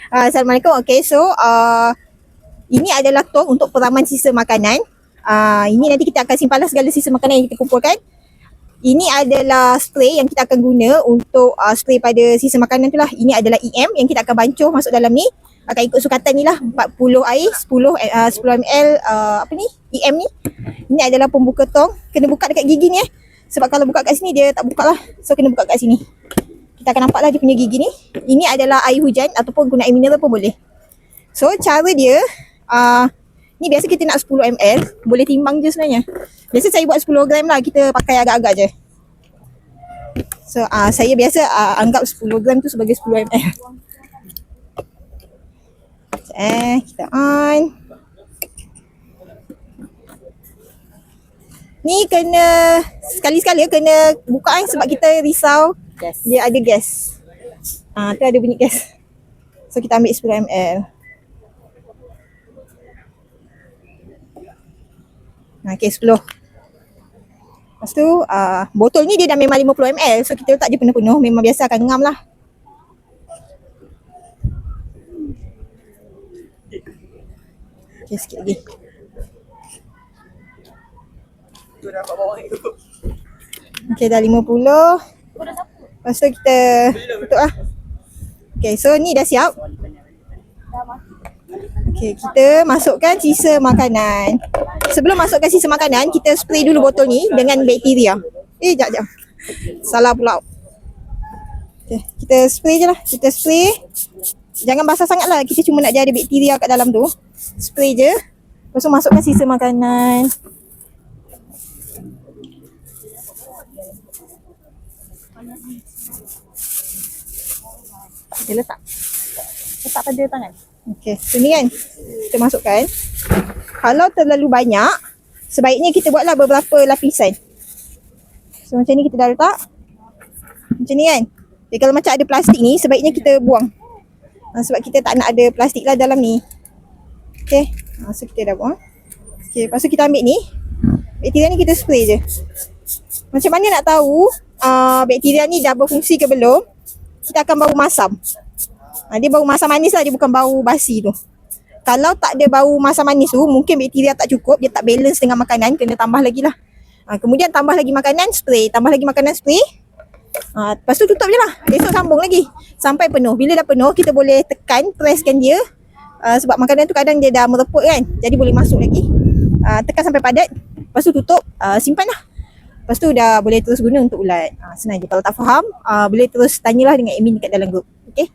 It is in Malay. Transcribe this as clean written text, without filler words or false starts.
Assalamualaikum. Okay, so ini adalah tong untuk peraman sisa makanan. Ini nanti kita akan simpanlah segala sisa makanan yang kita kumpulkan. Ini adalah spray yang kita akan guna untuk spray pada sisa makanan tu lah. Ini adalah EM yang kita akan bancuh masuk dalam ni. Akan ikut sukatan ni lah, 40 air, 10 ml apa ni, EM ni. Ini adalah pembuka tong. Kena buka dekat gigi ni sebab kalau buka kat sini dia tak buka lah. So kena buka kat sini. Kita akan nampak lah dia punya gigi ni. Ini adalah air hujan ataupun guna air mineral pun boleh. So cara dia, ni biasa kita nak 10 ml. Boleh timbang je sebenarnya. Biasa saya buat 10 gram lah, kita pakai agak-agak je. So saya biasa anggap 10 gram tu sebagai 10 ml. Kita on. Ni kena sekali-sekala kena buka sebab kita risau dia ada gas. Tu ada bunyi gas. So kita ambil 10 ml. Okay, 10. Lepas tu botol ni dia dah memang 50 ml. So kita letak je penuh-penuh. Memang biasa akan ngam lah. Okay, sikit lagi. Okay, dah 50. Lepas tu kita tutup lah. Okay, so ni dah siap. Okay, kita masukkan sisa makanan. Sebelum masukkan sisa makanan, kita spray dulu botol ni dengan bakteria. Sekejap. Salah pula. Okay, kita spray je lah. Kita spray. Jangan basah sangat lah. Kita cuma nak dia ada bakteria kat dalam tu. Spray je. Lepas tu masukkan sisa makanan. Okay, letak pada tangan. Okay, so ni kan kita masukkan. Kalau terlalu banyak, sebaiknya kita buatlah beberapa lapisan. So macam ni kita dah letak. Macam ni kan. Okay, kalau macam ada plastik ni, sebaiknya kita buang. Sebab kita tak nak ada plastik lah dalam ni. Okay, so kita dah buang. Okay, lepas tu kita ambil ni. Bakteria ni kita spray je. Macam mana nak tahu bakteria ni dah berfungsi ke belum? Kita akan bau masam. Dia bau masam manis lah, dia bukan bau basi tu. Kalau tak ada bau masam manis tu, mungkin bakteria tak cukup, dia tak balance dengan makanan, kena tambah lagi lah. Kemudian tambah lagi makanan, spray. Tambah lagi makanan, spray. Lepas tu tutup je lah. Besok sambung lagi sampai penuh. Bila dah penuh, kita boleh tekan, presskan dia. Sebab makanan tu kadang dia dah mereput kan, jadi boleh masuk lagi. Tekan sampai padat. Lepas tu tutup, simpan lah. Lepas tu dah boleh terus guna untuk ulat. Senang je. Kalau tak faham, boleh terus tanyalah dengan admin dekat dalam grup. Okay.